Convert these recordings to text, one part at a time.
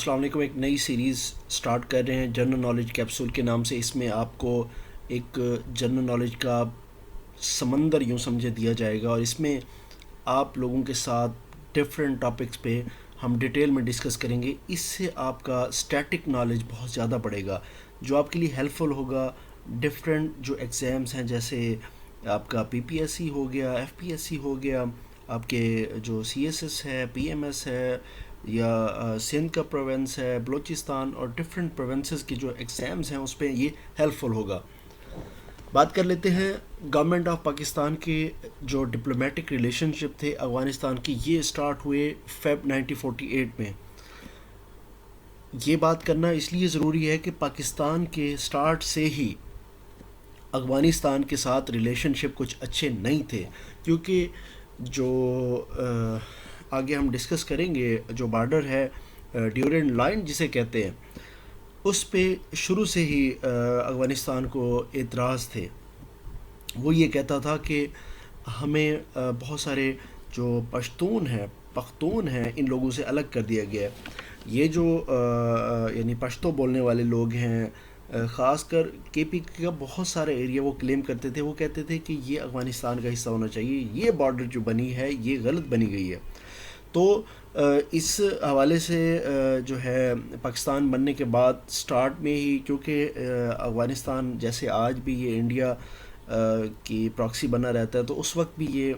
السلام علیکم. ایک نئی سیریز سٹارٹ کر رہے ہیں جنرل نالج کیپسول کے نام سے. اس میں آپ کو ایک جنرل نالج کا سمندر یوں سمجھے دیا جائے گا، اور اس میں آپ لوگوں کے ساتھ ڈفرینٹ ٹاپکس پہ ہم ڈیٹیل میں ڈسکس کریں گے. اس سے آپ کا اسٹیٹک نالج بہت زیادہ بڑھے گا، جو آپ کے لیے ہیلپ فل ہوگا. ڈفرینٹ جو ایگزامس ہیں، جیسے آپ کا پی پی ایس سی ہو گیا، ایف پی ایس سی ہو گیا، آپ کے جو سی ایس ایس ہے، پی ایم ایس ہے، یا سندھ کا پروونس ہے، بلوچستان، اور ڈفرینٹ پروونسز کے جو ایگزامس ہیں اس پہ یہ ہیلپ فل ہوگا. بات کر لیتے ہیں گورنمنٹ آف پاکستان کے جو ڈپلومیٹک ریلیشن شپ تھے افغانستان کی. یہ اسٹارٹ ہوئے فیب 1948 میں. یہ بات کرنا اس لیے ضروری ہے کہ پاکستان کے اسٹارٹ سے ہی افغانستان کے ساتھ ریلیشن شپ کچھ اچھے نہیں تھے، کیونکہ جو آگے ہم ڈسکس کریں گے، جو بارڈر ہے ڈیورنڈ لائن جسے کہتے ہیں، اس پہ شروع سے ہی افغانستان کو اعتراض تھے. وہ یہ کہتا تھا کہ ہمیں بہت سارے جو پختون ہیں ان لوگوں سے الگ کر دیا گیا ہے. یہ جو یعنی پشتو بولنے والے لوگ ہیں، خاص کر کے پی کا بہت سارے ایریا وہ کلیم کرتے تھے. وہ کہتے تھے کہ یہ افغانستان کا حصہ ہونا چاہیے، یہ بارڈر جو بنی ہے یہ غلط بنی گئی ہے. تو اس حوالے سے جو ہے پاکستان بننے کے بعد سٹارٹ میں ہی، کیونکہ افغانستان جیسے آج بھی یہ انڈیا کی پراکسی بنا رہتا ہے، تو اس وقت بھی یہ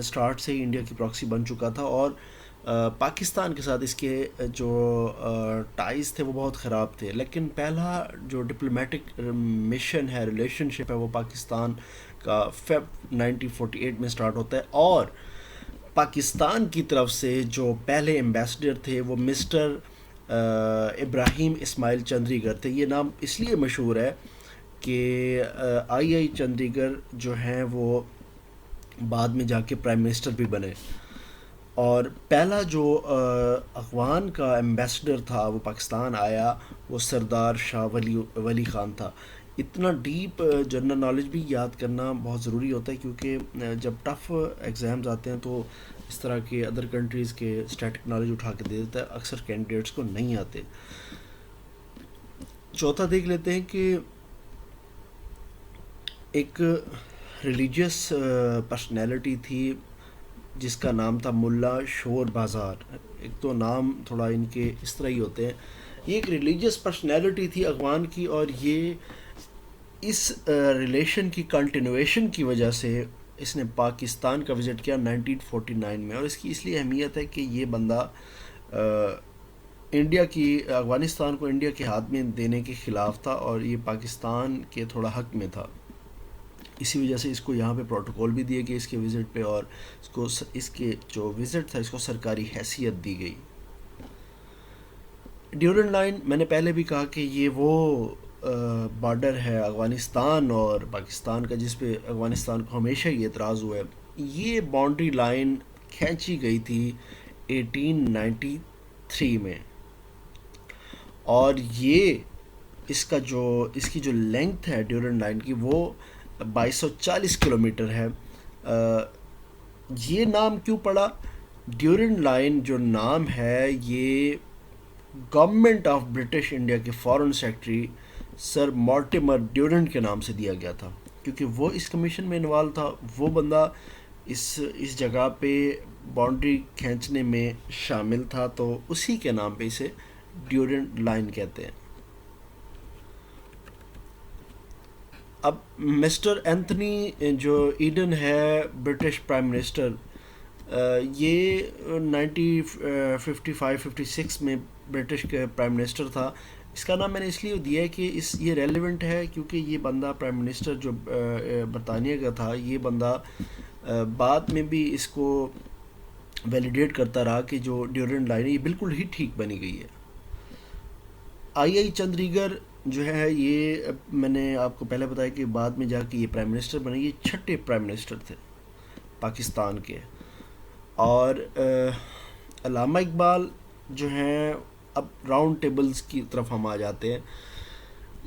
سٹارٹ سے ہی انڈیا کی پراکسی بن چکا تھا، اور پاکستان کے ساتھ اس کے جو ٹائز تھے وہ بہت خراب تھے. لیکن پہلا جو ڈپلومیٹک مشن ہے، ریلیشن شپ ہے، وہ پاکستان کا فیب 1948 میں سٹارٹ ہوتا ہے. اور پاکستان کی طرف سے جو پہلے ایمبیسڈر تھے وہ مسٹر ابراہیم اسماعیل چندری گر تھے. یہ نام اس لیے مشہور ہے کہ آئی آئی چندری گر جو ہیں وہ بعد میں جا کے پرائم منسٹر بھی بنے. اور پہلا جو افغان کا ایمبیسڈر تھا وہ پاکستان آیا، وہ سردار شاہ ولی خان تھا. اتنا ڈیپ جنرل نالج بھی یاد کرنا بہت ضروری ہوتا ہے، کیونکہ جب ٹف ایگزامز آتے ہیں تو اس طرح کے ادر کنٹریز کے اسٹیٹک نالج اٹھا کے دے دیتا ہے، اکثر کینڈیڈیٹس کو نہیں آتے. چوتھا دیکھ لیتے ہیں کہ ایک ریلیجیس پرسنالٹی تھی جس کا نام تھا ملا شور بازار. ایک تو نام تھوڑا ان کے اس طرح ہی ہوتے ہیں. یہ ایک ریلیجیس پرسنالٹی تھی افغان کی، اور یہ اس ریلیشن کی کنٹینویشن کی وجہ سے اس نے پاکستان کا وزٹ کیا 1949 میں. اور اس کی اس لیے اہمیت ہے کہ یہ بندہ انڈیا کی افغانستان کو انڈیا کے ہاتھ میں دینے کے خلاف تھا، اور یہ پاکستان کے تھوڑا حق میں تھا. اسی وجہ سے اس کو یہاں پہ پروٹوکول بھی دیا گیا اس کے وزٹ پہ، اور اس کے جو وزٹ تھا اس کو سرکاری حیثیت دی گئی. ڈیورنڈ لائن میں نے پہلے بھی کہا کہ یہ وہ بارڈر ہے افغانستان اور پاکستان کا جس پہ افغانستان کو ہمیشہ یہ اعتراض ہوا ہے. یہ باؤنڈری لائن کھینچی گئی تھی 1893 میں، اور یہ اس کی جو لینگتھ ہے ڈیورنڈ لائن کی وہ 2240 کلومیٹر ہے. یہ نام کیوں پڑا؟ ڈیورنڈ لائن جو نام ہے یہ گورنمنٹ آف برٹش انڈیا کے فارن سیکرٹری سر مارٹیمر ڈیورنڈ کے نام سے دیا گیا تھا، کیونکہ وہ اس کمیشن میں انوالو تھا. وہ بندہ اس جگہ پہ باؤنڈری کھینچنے میں شامل تھا، تو اسی کے نام پہ اسے ڈیورنڈ لائن کہتے ہیں. اب مسٹر اینتھنی جو ایڈن ہے برٹش پرائم منسٹر، یہ 1955-56 میں برٹش کے پرائم منسٹر تھا. اس کا نام میں نے اس لیے دیا ہے کہ یہ ریلیونٹ ہے، کیونکہ یہ بندہ پرائم منسٹر جو برطانیہ کا تھا، یہ بندہ بعد میں بھی اس کو ویلیڈیٹ کرتا رہا کہ جو ڈیورنڈ لائن ہے یہ بالکل ہی ٹھیک بنی گئی ہے. آئی آئی چندری گر جو ہے، یہ میں نے آپ کو پہلے بتایا کہ بعد میں جا کے یہ پرائم منسٹر بنے. یہ چھٹے پرائم منسٹر تھے پاکستان کے. اور علامہ اقبال جو ہیں، اب راؤنڈ ٹیبلز کی طرف ہم آ جاتے ہیں.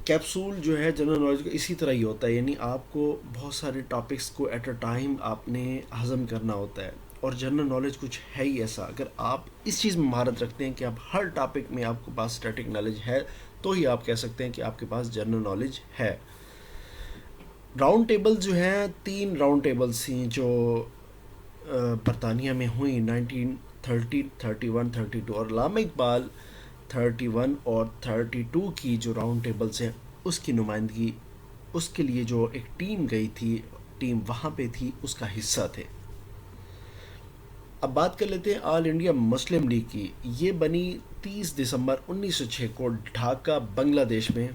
کیپسول جو ہے جنرل نالج کا اسی طرح ہی ہوتا ہے، یعنی آپ کو بہت سارے ٹاپکس کو ایٹ اے ٹائم آپ نے ہضم کرنا ہوتا ہے. اور جنرل نالج کچھ ہے ہی ایسا. اگر آپ اس چیز میں مہارت رکھتے ہیں کہ آپ ہر ٹاپک میں آپ کے پاس اسٹیٹک نالج ہے تو ہی آپ کہہ سکتے ہیں کہ آپ کے پاس جنرل نالج ہے. راؤنڈ ٹیبل جو ہیں 3 راؤنڈ ٹیبلس تھیں جو برطانیہ میں ہوئیں 1930 31 32 اور علامہ اقبال 31 اور 32 کی جو راؤنڈ ٹیبلس ہیں اس کی نمائندگی اس کے لیے جو ایک ٹیم گئی تھی, ٹیم وہاں پہ تھی, اس کا حصہ تھے. اب بات کر لیتے ہیں آل انڈیا مسلم لیگ کی. یہ بنی 30 دسمبر 1906 کو ڈھاکہ بنگلہ دیش میں,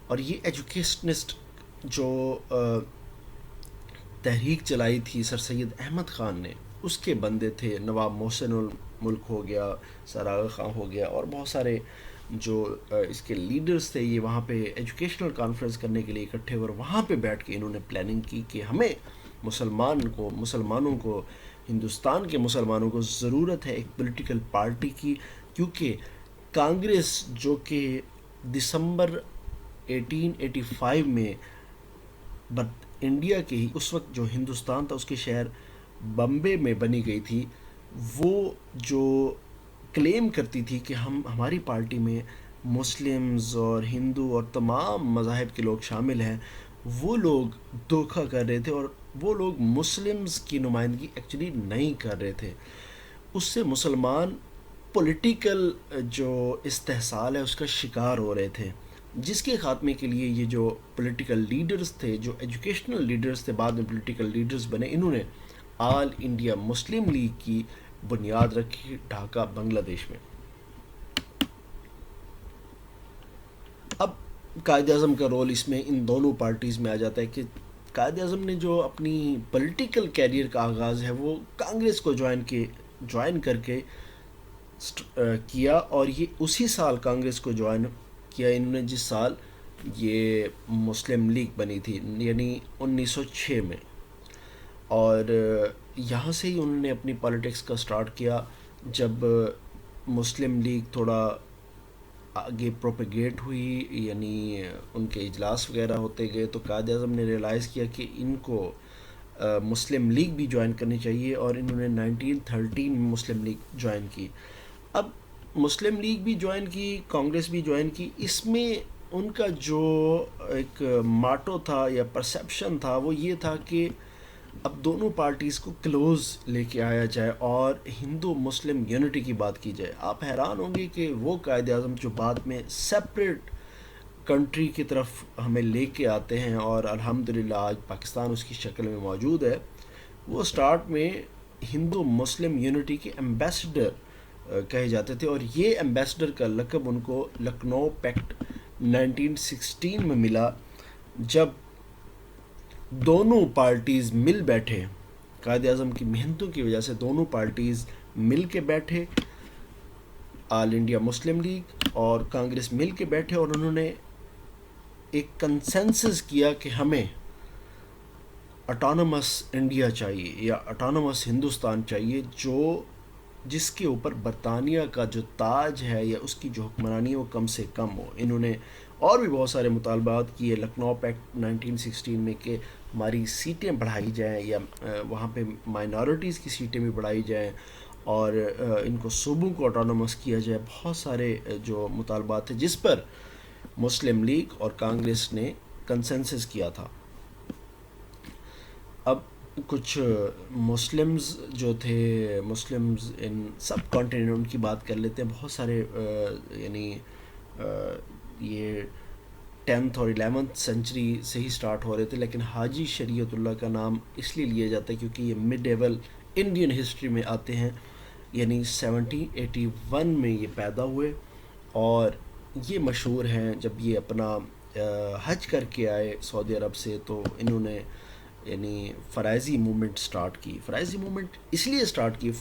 اور یہ ایجوکیشنسٹ جو تحریک چلائی تھی سر سید احمد خان نے, اس کے بندے تھے. نواب محسن الملک ہو گیا, سر آغا خان ہو گیا, اور بہت سارے جو اس کے لیڈرز تھے. یہ وہاں پہ ایجوکیشنل کانفرنس کرنے کے لیے اکٹھے ہوئے, اور وہاں پہ بیٹھ کے انہوں نے پلاننگ کی کہ ہمیں مسلمانوں کو ہندوستان کے مسلمانوں کو ضرورت ہے ایک پولیٹیکل پارٹی کی, کیونکہ کانگریس جو کہ دسمبر 1885 میں انڈیا کے ہی اس وقت جو ہندوستان تھا اس کے شہر بمبے میں بنی گئی تھی, وہ جو کلیم کرتی تھی کہ ہماری پارٹی میں مسلمز اور ہندو اور تمام مذاہب کے لوگ شامل ہیں, وہ لوگ دھوکہ کر رہے تھے, اور وہ لوگ مسلمز کی نمائندگی ایکچولی نہیں کر رہے تھے. اس سے مسلمان پولیٹیکل جو استحصال ہے اس کا شکار ہو رہے تھے, جس کے خاتمے کے لیے یہ جو پولیٹیکل لیڈرز تھے, جو ایجوکیشنل لیڈرز تھے, بعد میں پولیٹیکل لیڈرز بنے, انہوں نے آل انڈیا مسلم لیگ کی بنیاد رکھی ڈھاکہ بنگلہ دیش میں. اب قائد اعظم کا رول اس میں ان دونوں پارٹیز میں آ جاتا ہے کہ قائد اعظم نے جو اپنی پولیٹیکل کیریئر کا آغاز ہے وہ کانگریس کو جوائن کر کے کیا, اور یہ اسی سال کانگریس کو جوائن کیا انہوں نے جس سال یہ مسلم لیگ بنی تھی, یعنی 1906 میں. اور یہاں سے ہی انہوں نے اپنی پالیٹکس کا سٹارٹ کیا. جب مسلم لیگ تھوڑا آگے پروپیگیٹ ہوئی, یعنی ان کے اجلاس وغیرہ ہوتے گئے, تو قائد اعظم نے ریئلائز کیا کہ ان کو مسلم لیگ بھی جوائن کرنی چاہیے, اور انہوں نے 1913 میں مسلم لیگ جوائن کی. اب مسلم لیگ بھی جوائن کی, کانگریس بھی جوائن کی. اس میں ان کا جو ایک ماٹو تھا یا پرسیپشن تھا وہ یہ تھا کہ اب دونوں پارٹیز کو کلوز لے کے آیا جائے اور ہندو مسلم یونٹی کی بات کی جائے. آپ حیران ہوں گے کہ وہ قائد اعظم جو بعد میں سیپریٹ کنٹری کی طرف ہمیں لے کے آتے ہیں, اور الحمدللہ آج پاکستان اس کی شکل میں موجود ہے, وہ سٹارٹ میں ہندو مسلم یونٹی کے ایمبیسڈر کہے جاتے تھے. اور یہ ایمبیسڈر کا لقب ان کو لکھنؤ پیکٹ 1916 میں ملا, جب دونوں پارٹیز مل بیٹھے. قائد اعظم کی محنتوں کی وجہ سے دونوں پارٹیز مل کے بیٹھے, آل انڈیا مسلم لیگ اور کانگریس مل کے بیٹھے, اور انہوں نے ایک کنسنسس کیا کہ ہمیں اٹانومس انڈیا چاہیے یا اٹانومس ہندوستان چاہیے, جس کے اوپر برطانیہ کا جو تاج ہے یا اس کی جو حکمرانی ہے وہ کم سے کم ہو. انہوں نے اور بھی بہت سارے مطالبات کیے لکھنؤ پیکٹ 1916 میں کہ ہماری سیٹیں بڑھائی جائیں, یا وہاں پہ مائنارٹیز کی سیٹیں بھی بڑھائی جائیں, اور ان کو صوبوں کو اٹانومس کیا جائے. بہت سارے جو مطالبات تھے جس پر مسلم لیگ اور کانگریس نے کنسنسس کیا تھا. اب کچھ مسلمز جو تھے, مسلمز ان سب کانٹیننٹ, ان کی بات کر لیتے ہیں. بہت سارے یعنی یہ 10th اور 11th سینچری سے ہی سٹارٹ ہو رہے تھے, لیکن حاجی شریعت اللہ کا نام اس لیے لیا جاتا ہے کیونکہ یہ مڈ ایول انڈین ہسٹری میں آتے ہیں, یعنی 1781 میں یہ پیدا ہوئے, اور یہ مشہور ہیں جب یہ اپنا حج کر کے آئے سعودی عرب سے, تو انہوں نے یعنی فرائضی موومنٹ سٹارٹ کی. فرائضی موومنٹ اس لیے سٹارٹ کی,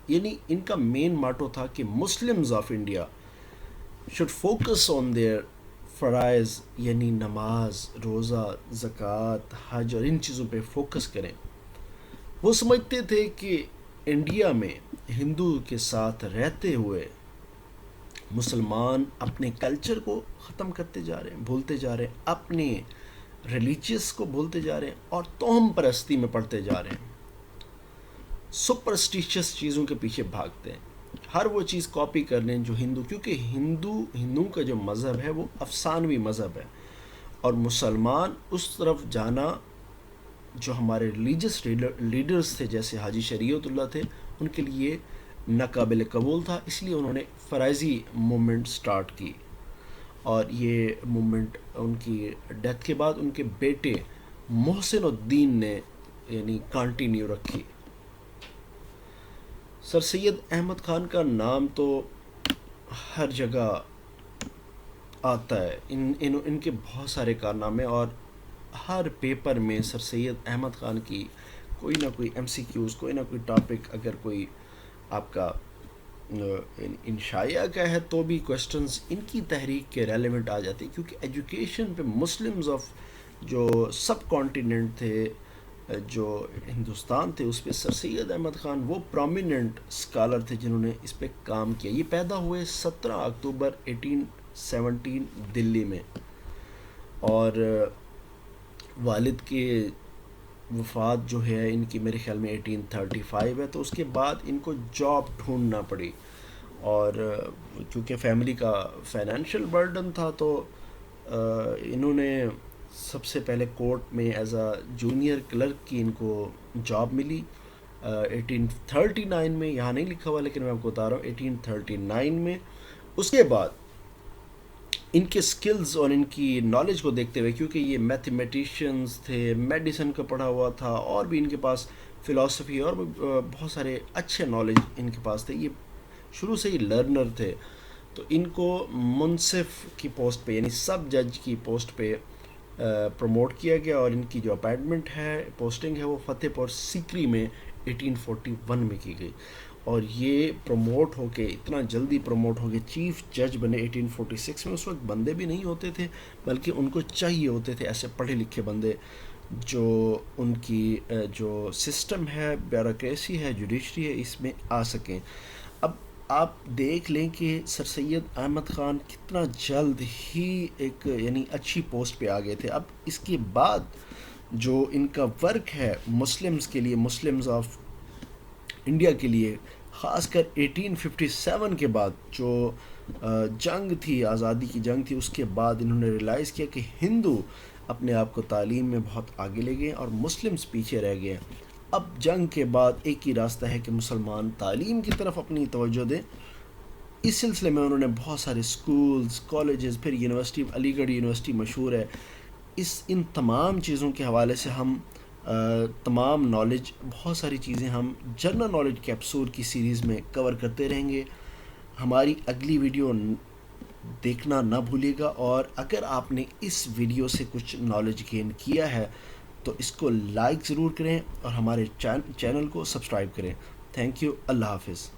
یعنی ان کا مین ماٹو تھا کہ Muslims of India should focus on their فرائض, یعنی نماز, روزہ, زکوٰۃ, حج اور ان چیزوں پہ فوکس کریں. وہ سمجھتے تھے کہ انڈیا میں ہندو کے ساتھ رہتے ہوئے مسلمان اپنے کلچر کو ختم کرتے جا رہے ہیں, بھولتے جا رہے ہیں, اپنے ریلیجیس کو بھولتے جا رہے ہیں, اور توہم پرستی میں پڑتے جا رہے ہیں. سپرسٹیشس چیزوں کے پیچھے بھاگتے ہیں، ہر وہ چیز کاپی کر لیں جو کیونکہ ہندوؤں کا جو مذہب ہے وہ افسانوی مذہب ہے، اور مسلمان اس طرف جانا جو ہمارے ریلیجس لیڈرز تھے جیسے حاجی شریعت اللہ تھے، ان کے لیے ناقابل قبول تھا، اس لیے انہوں نے فرائضی موومنٹ سٹارٹ کی، اور یہ موومنٹ ان کی ڈیتھ کے بعد ان کے بیٹے محسن الدین نے یعنی کنٹینیو رکھی۔ سر سید احمد خان کا نام تو ہر جگہ آتا ہے، ان کے بہت سارے کارنامے، اور ہر پیپر میں سر سید احمد خان کی کوئی نہ کوئی MCQs، کوئی نہ کوئی ٹاپک، اگر کوئی آپ کا انشائیہ کا ہے تو بھی کوشچنز ان کی تحریک کے ریلیونٹ آ جاتے ہیں، کیونکہ ایجوکیشن پہ مسلمز آف جو سب کانٹیننٹ تھے، جو ہندوستان تھے، اس پہ سر سید احمد خان وہ پرومیننٹ اسکالر تھے جنہوں نے اس پہ کام کیا۔ یہ پیدا ہوئے 17 اکتوبر 1817 دلی میں، اور والد کے وفات جو ہے ان کی میرے خیال میں 1835 ہے، تو اس کے بعد ان کو جاب ڈھونڈنا پڑی، اور کیونکہ فیملی کا فائنینشیل برڈن تھا تو انہوں نے سب سے پہلے کورٹ میں ایز اے جونیئر کلرک کی ان کو جاب ملی 1839 میں، یہاں نہیں لکھا ہوا لیکن میں آپ کو بتا رہا ہوں 1839 میں۔ اس کے بعد ان کے سکلز اور ان کی نالج کو دیکھتے ہوئے، کیونکہ یہ میتھمیٹیشینز تھے، میڈیسن کا پڑھا ہوا تھا، اور بھی ان کے پاس فلاسفی اور بہت سارے اچھے نالج ان کے پاس تھے، یہ شروع سے ہی لرنر تھے، تو ان کو منصف کی پوسٹ پہ یعنی سب جج کی پوسٹ پہ پروموٹ کیا گیا، اور ان کی جو اپائنٹمنٹ ہے، پوسٹنگ ہے، وہ فتح پور سیکری میں 1841 میں کی گئی، اور یہ پروموٹ ہو کے اتنا جلدی پروموٹ ہو کے چیف جج بنے 1846 میں۔ اس وقت بندے بھی نہیں ہوتے تھے، بلکہ ان کو چاہیے ہوتے تھے ایسے پڑھے لکھے بندے جو ان کی جو سسٹم ہے، بیوروکریسی ہے، جوڈیشری ہے، اس میں آ سکیں۔ اب آپ دیکھ لیں کہ سر سید احمد خان کتنا جلد ہی ایک یعنی اچھی پوسٹ پہ آ گئے تھے۔ اب اس کے بعد جو ان کا ورک ہے مسلمز کے لیے، مسلمز آف انڈیا کے لیے، خاص کر 1857 کے بعد جو جنگ تھی، آزادی کی جنگ تھی، اس کے بعد انہوں نے ریلائز کیا کہ ہندو اپنے آپ کو تعلیم میں بہت آگے لے گئے اور مسلمز پیچھے رہ گئے۔ اب جنگ کے بعد ایک ہی راستہ ہے کہ مسلمان تعلیم کی طرف اپنی توجہ دیں۔ اس سلسلے میں انہوں نے بہت سارے سکولز، کالجز، پھر یونیورسٹی، علی گڑھ یونیورسٹی مشہور ہے۔ ان تمام چیزوں کے حوالے سے ہم تمام نالج، بہت ساری چیزیں ہم جنرل نالج کیپسول کی سیریز میں کور کرتے رہیں گے۔ ہماری اگلی ویڈیو دیکھنا نہ بھولیے گا، اور اگر آپ نے اس ویڈیو سے کچھ نالج گین کیا ہے تو اس کو لائک ضرور کریں اور ہمارے چینل کو سبسکرائب کریں۔ تھینک یو، اللہ حافظ۔